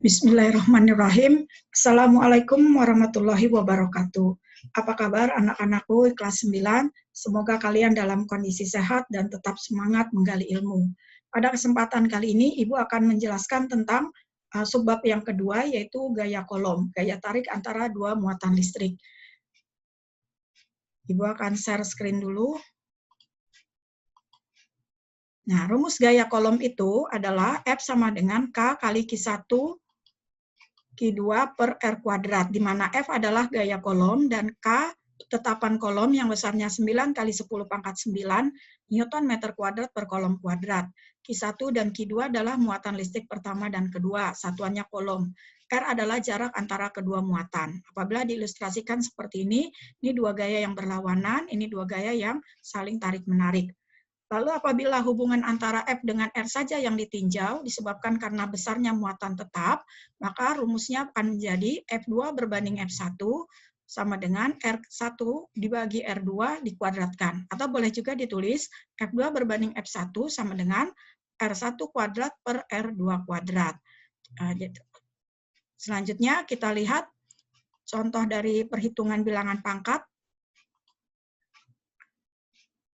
Bismillahirrahmanirrahim. Assalamualaikum warahmatullahi wabarakatuh. Apa kabar anak-anakku kelas 9? Semoga kalian dalam kondisi sehat dan tetap semangat menggali ilmu. Pada kesempatan kali ini, Ibu akan menjelaskan tentang subbab yang kedua, yaitu gaya kolom, gaya tarik antara dua muatan listrik. Ibu akan share screen dulu. Nah, rumus gaya kolom itu adalah F sama dengan K kali Q1 Q2 per R kuadrat, di mana F adalah gaya kolom dan K tetapan kolom yang besarnya 9 kali 10 pangkat 9 Newton meter kuadrat per kolom kuadrat. Q1 dan Q2 adalah muatan listrik pertama dan kedua, satuannya kolom. R adalah jarak antara kedua muatan. Apabila diilustrasikan seperti ini dua gaya yang berlawanan, ini dua gaya yang saling tarik-menarik. Lalu apabila hubungan antara F dengan R saja yang ditinjau disebabkan karena besarnya muatan tetap, maka rumusnya akan menjadi F2 berbanding F1 sama dengan R1 dibagi R2 dikuadratkan. Atau boleh juga ditulis F2 berbanding F1 sama dengan R1 kuadrat per R2 kuadrat. Selanjutnya kita lihat contoh dari perhitungan bilangan pangkat.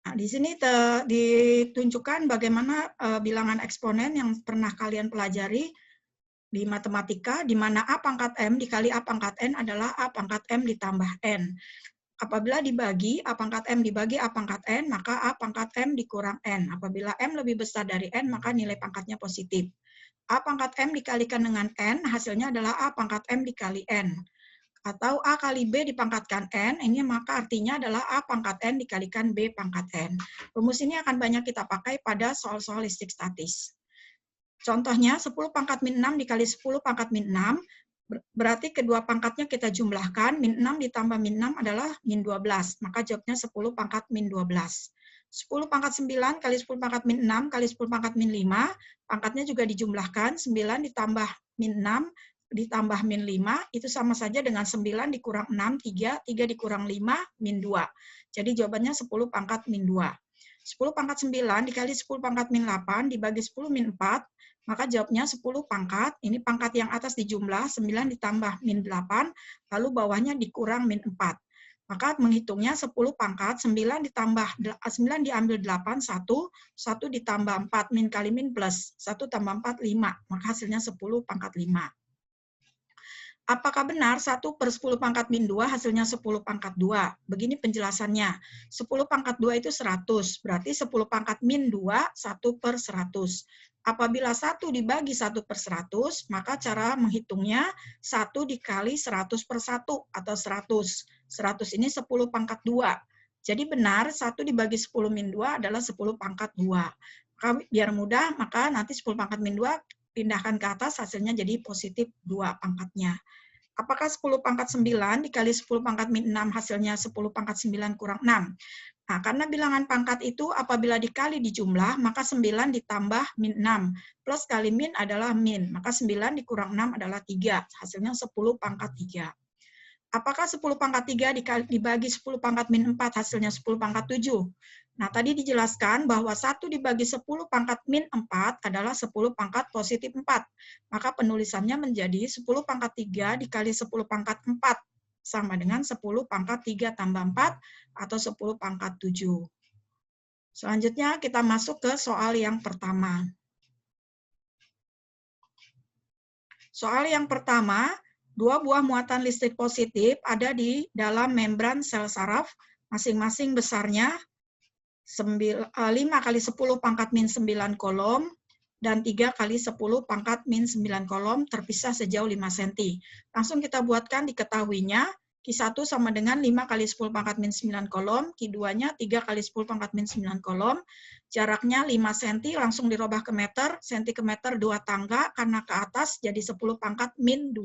Nah, di sini ditunjukkan bagaimana bilangan eksponen yang pernah kalian pelajari di matematika, di mana A pangkat M dikali A pangkat N adalah A pangkat M ditambah N. Apabila dibagi A pangkat M dibagi A pangkat N, maka A pangkat M dikurang N. Apabila M lebih besar dari N, maka nilai pangkatnya positif. A pangkat M dikalikan dengan N, hasilnya adalah A pangkat M dikali N. Atau A kali B dipangkatkan N, ini maka artinya adalah A pangkat N dikalikan B pangkat N. Rumus ini akan banyak kita pakai pada soal-soal listrik statis. Contohnya 10 pangkat min 6 dikali 10 pangkat min 6, berarti kedua pangkatnya kita jumlahkan, min 6 ditambah min 6 adalah min 12, maka jawabnya 10 pangkat min 12. 10 pangkat 9 kali 10 pangkat min 6 kali 10 pangkat min 5, pangkatnya juga dijumlahkan, 9 ditambah min 6, ditambah min 5, itu sama saja dengan 9 dikurang 6, 3 dikurang 5, min 2. Jadi jawabannya 10 pangkat min 2. 10 pangkat 9 dikali 10 pangkat min 8 dibagi 10 min 4, maka jawabnya 10 pangkat, ini pangkat yang atas dijumlah, 9 ditambah min 8, lalu bawahnya dikurang min 4. Maka menghitungnya 10 pangkat, 9 ditambah 9 diambil 8, 1 ditambah 4, min kali min plus, 1 tambah 4, 5, maka hasilnya 10 pangkat 5. Apakah benar 1 per 10 pangkat min 2 hasilnya 10 pangkat 2? Begini penjelasannya. 10 pangkat 2 itu 100, berarti 10 pangkat min 2, 1 per 100. Apabila 1 dibagi 1 per 100, maka cara menghitungnya 1 dikali 100 per 1 atau 100. 100 ini 10 pangkat 2. Jadi benar 1 dibagi 10 min 2 adalah 10 pangkat 2. Maka biar mudah, maka nanti 10 pangkat min 2 pindahkan ke atas, hasilnya jadi positif 2 pangkatnya. Apakah 10 pangkat 9 dikali 10 pangkat min 6 hasilnya 10 pangkat 9 kurang 6? Nah, karena bilangan pangkat itu apabila dikali dijumlah, maka 9 ditambah min 6. Plus kali min adalah min, maka 9 dikurang 6 adalah 3. Hasilnya 10 pangkat 3. Apakah 10 pangkat 3 dibagi 10 pangkat min 4 hasilnya 10 pangkat 7? Nah, tadi dijelaskan bahwa 1 dibagi 10 pangkat min 4 adalah 10 pangkat positif 4. Maka penulisannya menjadi 10 pangkat 3 dikali 10 pangkat 4 sama dengan 10 pangkat 3 tambah 4 atau 10 pangkat 7. Selanjutnya kita masuk ke soal yang pertama. Soal yang pertama, dua buah muatan listrik positif ada di dalam membran sel saraf, masing-masing besarnya 5 kali 10 pangkat min 9 kolom, dan 3 kali 10 pangkat min 9 kolom terpisah sejauh 5 cm. Langsung kita buatkan diketahuinya, Q1 sama dengan 5 kali 10 pangkat min 9 kolom, Q2-nya 3 kali 10 pangkat min 9 kolom, jaraknya 5 cm, langsung dirubah ke meter, cm ke meter 2 tangga, karena ke atas jadi 10 pangkat min 2.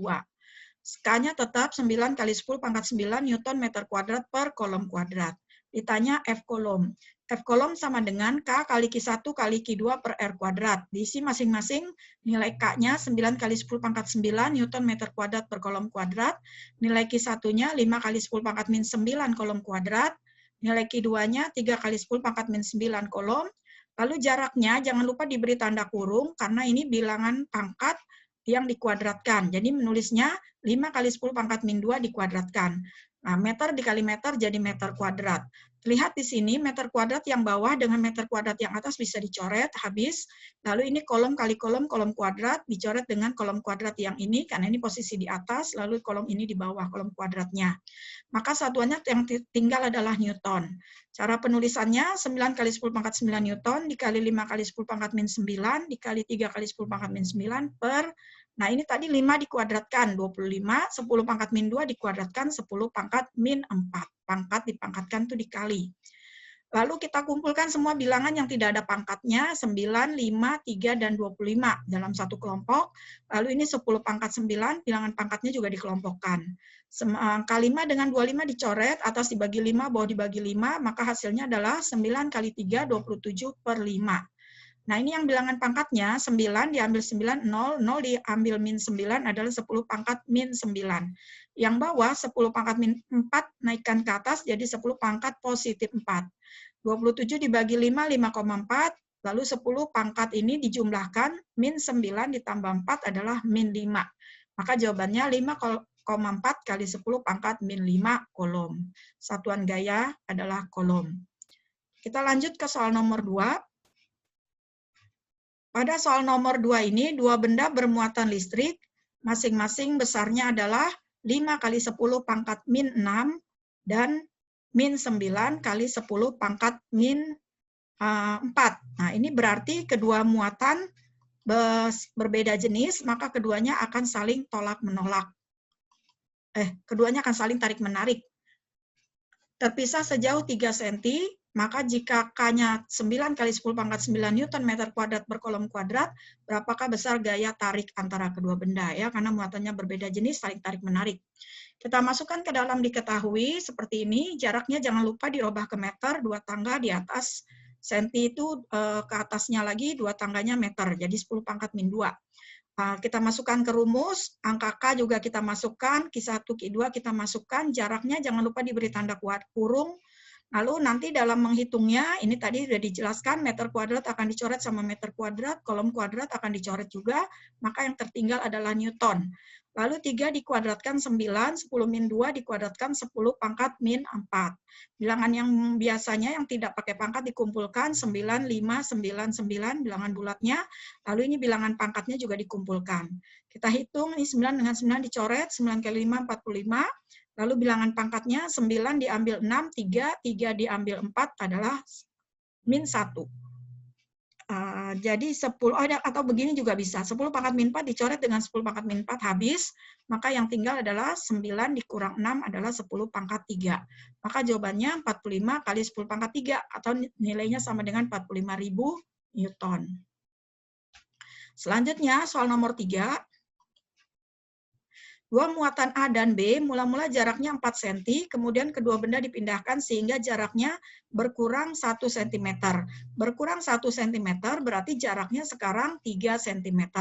K-nya tetap 9 kali 10 pangkat 9 Newton meter kuadrat per kolom kuadrat. Ditanya F kolom. F kolom sama dengan K kali Q1 kali Q2 per R kuadrat. Diisi masing-masing nilai K-nya 9 kali 10 pangkat 9 Newton meter kuadrat per kolom kuadrat. Nilai Q1-nya 5 kali 10 pangkat min 9 kolom kuadrat. Nilai Q2-nya 3 kali 10 pangkat min 9 kolom. Lalu jaraknya jangan lupa diberi tanda kurung karena ini bilangan pangkat yang dikuadratkan. Jadi menulisnya 5 kali 10 pangkat min 2 dikuadratkan. Nah, meter dikali meter jadi meter kuadrat. Lihat di sini meter kuadrat yang bawah dengan meter kuadrat yang atas bisa dicoret, habis. Lalu ini kolom kali kolom kuadrat, dicoret dengan kolom kuadrat yang ini, karena ini posisi di atas, lalu kolom ini di bawah, kolom kuadratnya. Maka satuannya yang tinggal adalah Newton. Cara penulisannya 9 kali 10 pangkat 9 Newton, dikali 5 kali 10 pangkat min 9, dikali 3 kali 10 pangkat min 9, per, nah ini tadi 5 dikuadratkan, 25, 10 pangkat min 2 dikuadratkan, 10 pangkat min 4. Pangkat dipangkatkan itu dikali. Lalu kita kumpulkan semua bilangan yang tidak ada pangkatnya, 9, 5, 3, dan 25 dalam satu kelompok. Lalu ini 10 pangkat 9, bilangan pangkatnya juga dikelompokkan. Angka 5 dengan 25 dicoret, atas dibagi 5, bawah dibagi 5, maka hasilnya adalah 9 kali 3, 27 per 5. Nah, ini yang bilangan pangkatnya, 9 diambil 9, 0, 0 diambil min 9 adalah 10 pangkat min 9. Yang bawah, 10 pangkat min 4 naikkan ke atas, jadi 10 pangkat positif 4. 27 dibagi 5, 5,4, lalu 10 pangkat ini dijumlahkan, min 9 ditambah 4 adalah min 5. Maka jawabannya 5,4 kali 10 pangkat min 5 kolom. Satuan gaya adalah kolom. Kita lanjut ke soal nomor 2. Pada soal nomor 2 ini, dua benda bermuatan listrik, masing-masing besarnya adalah 5 kali 10 pangkat min 6 dan min 9 kali 10 pangkat min 4. Nah, ini berarti kedua muatan berbeda jenis, maka keduanya akan saling tolak-menolak. Keduanya akan saling tarik-menarik. Terpisah sejauh 3 cm, maka jika K-nya 9 kali 10 pangkat 9 Newton meter kuadrat per kolom kuadrat, berapakah besar gaya tarik antara kedua benda? Ya, karena muatannya berbeda jenis, saling tarik-menarik. Kita masukkan ke dalam diketahui seperti ini, jaraknya jangan lupa dirubah ke meter, 2 tangga di atas, senti itu ke atasnya lagi, 2 tangganya meter, jadi 10 pangkat min 2. Kita masukkan ke rumus, angka K juga kita masukkan, Q1, Q2 kita masukkan, jaraknya jangan lupa diberi tanda kurung. Lalu nanti dalam menghitungnya, ini tadi sudah dijelaskan, meter kuadrat akan dicoret sama meter kuadrat, kolom kuadrat akan dicoret juga, maka yang tertinggal adalah Newton. Lalu 3 dikuadratkan 9, 10 min 2 dikuadratkan 10 pangkat min 4. Bilangan yang biasanya yang tidak pakai pangkat dikumpulkan 9, 5, 9, 9, bilangan bulatnya. Lalu ini bilangan pangkatnya juga dikumpulkan. Kita hitung, ini 9 dengan 9 dicoret, 9 kali 5, 45. Lalu bilangan pangkatnya 9 diambil 6, 3, 3 diambil 4 adalah min 1. Jadi 10, atau begini juga bisa, 10 pangkat min 4 dicoret dengan 10 pangkat min 4 habis, maka yang tinggal adalah 9 dikurang 6 adalah 10 pangkat 3. Maka jawabannya 45 kali 10 pangkat 3, atau nilainya sama dengan 45.000 Newton. Selanjutnya, soal nomor 3. Dua muatan A dan B, mula-mula jaraknya 4 cm, kemudian kedua benda dipindahkan sehingga jaraknya berkurang 1 cm. Berkurang 1 cm berarti jaraknya sekarang 3 cm.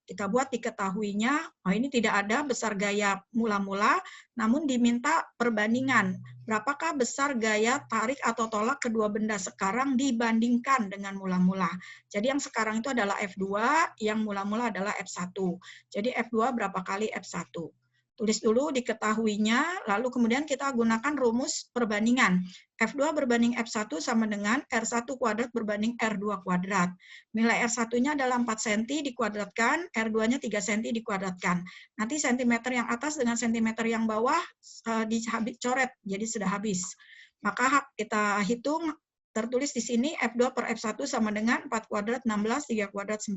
Kita buat diketahuinya, ini tidak ada besar gaya mula-mula, namun diminta perbandingan. Berapakah besar gaya tarik atau tolak kedua benda sekarang dibandingkan dengan mula-mula. Jadi yang sekarang itu adalah F2, yang mula-mula adalah F1. Jadi F2 berapa kali F1. Tulis dulu diketahuinya, lalu kemudian kita gunakan rumus perbandingan. F2 berbanding F1 sama dengan R1 kuadrat berbanding R2 kuadrat. Nilai R1-nya adalah 4 cm dikuadratkan, R2-nya 3 cm dikuadratkan. Nanti sentimeter yang atas dengan sentimeter yang bawah dicoret, jadi sudah habis. Maka kita hitung, tertulis di sini F2 per F1 sama dengan 4 kuadrat 16, 3 kuadrat 9.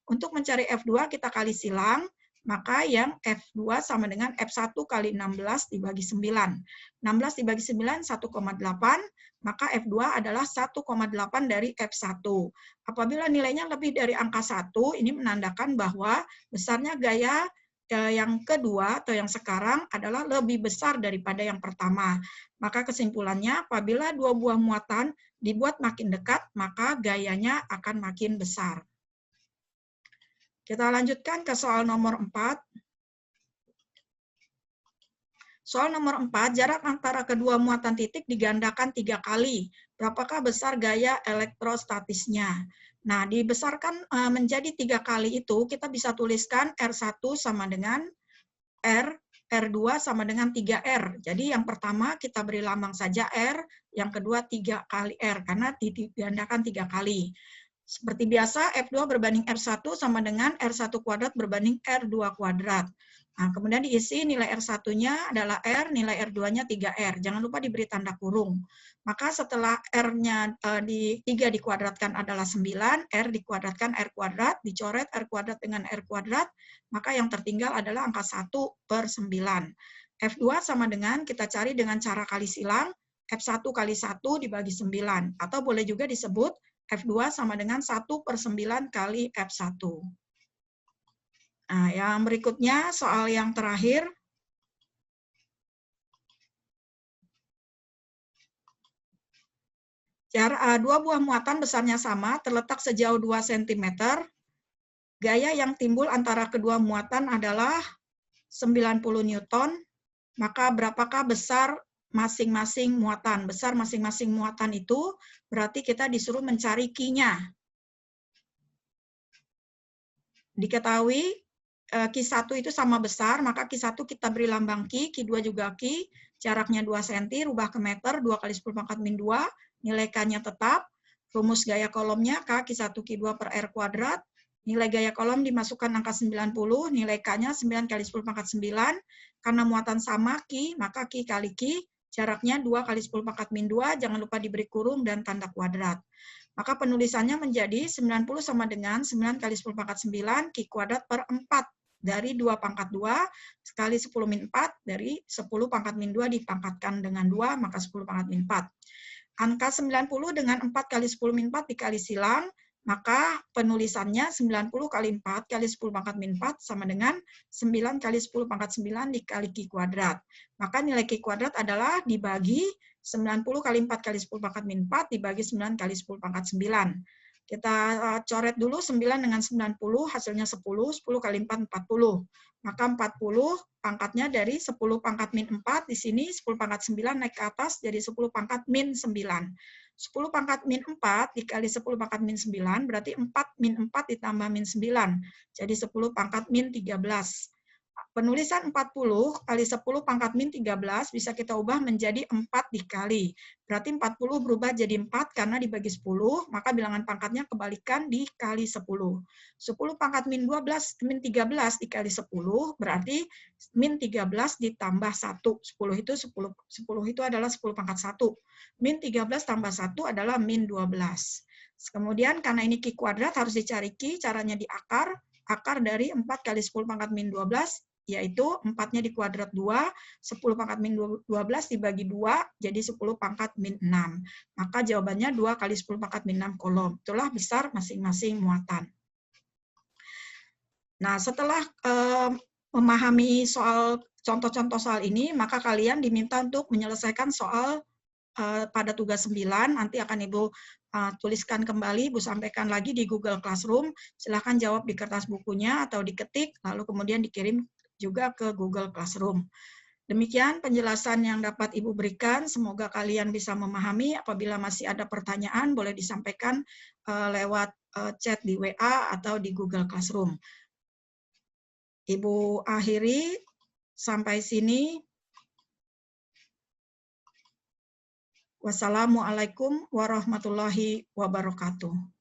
Untuk mencari F2 kita kali silang, maka yang F2 sama dengan F1 kali 16 dibagi 9. 16 dibagi 9, 1,8, maka F2 adalah 1,8 dari F1. Apabila nilainya lebih dari angka 1, ini menandakan bahwa besarnya gaya yang kedua atau yang sekarang adalah lebih besar daripada yang pertama. Maka kesimpulannya, apabila dua buah muatan dibuat makin dekat, maka gayanya akan makin besar. Kita lanjutkan ke soal nomor 4. Soal nomor 4, jarak antara kedua muatan titik digandakan 3 kali. Berapakah besar gaya elektrostatisnya? Nah, dibesarkan menjadi 3 kali itu, kita bisa tuliskan R1 sama dengan R, R2 sama dengan 3R. Jadi yang pertama kita beri lambang saja R, yang kedua 3 kali R, karena digandakan 3 kali. Seperti biasa, F2 berbanding R1 sama dengan R1 kuadrat berbanding R2 kuadrat. Nah, kemudian diisi nilai R1-nya adalah R, nilai R2-nya 3R. Jangan lupa diberi tanda kurung. Maka setelah R-nya 3 dikuadratkan adalah 9, R dikuadratkan R kuadrat, dicoret R kuadrat dengan R kuadrat, maka yang tertinggal adalah angka 1/9. F2 sama dengan, kita cari dengan cara kali silang, F1 kali 1 dibagi 9. Atau boleh juga disebut F2 sama dengan 1/9 kali F1. Nah, yang berikutnya soal yang terakhir. Dua buah muatan besarnya sama, terletak sejauh 2 cm. Gaya yang timbul antara kedua muatan adalah 90 Newton. Maka berapakah besar masing-masing muatan? Besar masing-masing muatan itu berarti kita disuruh mencari Q-nya. Diketahui Q1 itu sama besar, maka Q1 kita beri lambang Q, Q2 juga Q, jaraknya 2 cm, rubah ke meter, 2 kali 10 pangkat min 2, nilai K-nya tetap, rumus gaya kolomnya K, Q1, Q2 per R kuadrat, nilai gaya kolom dimasukkan angka 90, nilai K-nya 9 kali 10 pangkat 9, karena muatan sama Q, maka Q kali Q, jaraknya 2 kali 10 pangkat min 2, jangan lupa diberi kurung dan tanda kuadrat. Maka penulisannya menjadi 90 sama dengan 9 kali 10 pangkat 9, Q kuadrat per 4. Dari 2 pangkat 2, sekali 10 min 4, dari 10 pangkat min 2 dipangkatkan dengan 2, maka 10 pangkat min 4. Angka 90 dengan 4 kali 10 min 4 dikali silang, maka penulisannya 90 kali 4 kali 10 pangkat min 4 sama dengan 9 kali 10 pangkat 9 dikali Q kuadrat. Maka nilai Q kuadrat adalah dibagi 90 kali 4 kali 10 pangkat min 4 dibagi 9 kali 10 pangkat 9. Kita coret dulu 9 dengan 90, hasilnya 10, 10 kali 4, 40. Maka 40 pangkatnya dari 10 pangkat min 4, di sini 10 pangkat 9 naik ke atas jadi 10 pangkat min 9. 10 pangkat min 4 dikali 10 pangkat min 9, berarti 4 min 4 ditambah min 9. Jadi 10 pangkat min 13. Penulisan 40 kali 10 pangkat min 13 bisa kita ubah menjadi 4 dikali. Berarti 40 berubah jadi 4 karena dibagi 10, maka bilangan pangkatnya kebalikan dikali 10. 10 pangkat min 13 dikali 10, berarti min 13 ditambah 1. 10 itu adalah 10 pangkat 1. Min 13 tambah 1 adalah min 12. Kemudian karena ini Q kuadrat harus dicari Q, caranya di akar. Akar dari 4 kali 10 pangkat min 12, yaitu 4-nya dikuadrat 2, 10 pangkat min 12 dibagi 2, jadi 10 pangkat min 6. Maka jawabannya 2 kali 10 pangkat min 6 kolom. Itulah besar masing-masing muatan. Nah, setelah memahami soal contoh-contoh soal ini, maka kalian diminta untuk menyelesaikan soal pada tugas 9, nanti akan Ibu tuliskan kembali, Ibu sampaikan lagi di Google Classroom. Silahkan jawab di kertas bukunya atau diketik, lalu kemudian dikirim juga ke Google Classroom. Demikian penjelasan yang dapat Ibu berikan. Semoga kalian bisa memahami. Apabila masih ada pertanyaan, boleh disampaikan lewat chat di WA atau di Google Classroom. Ibu akhiri sampai sini. Wassalamualaikum warahmatullahi wabarakatuh.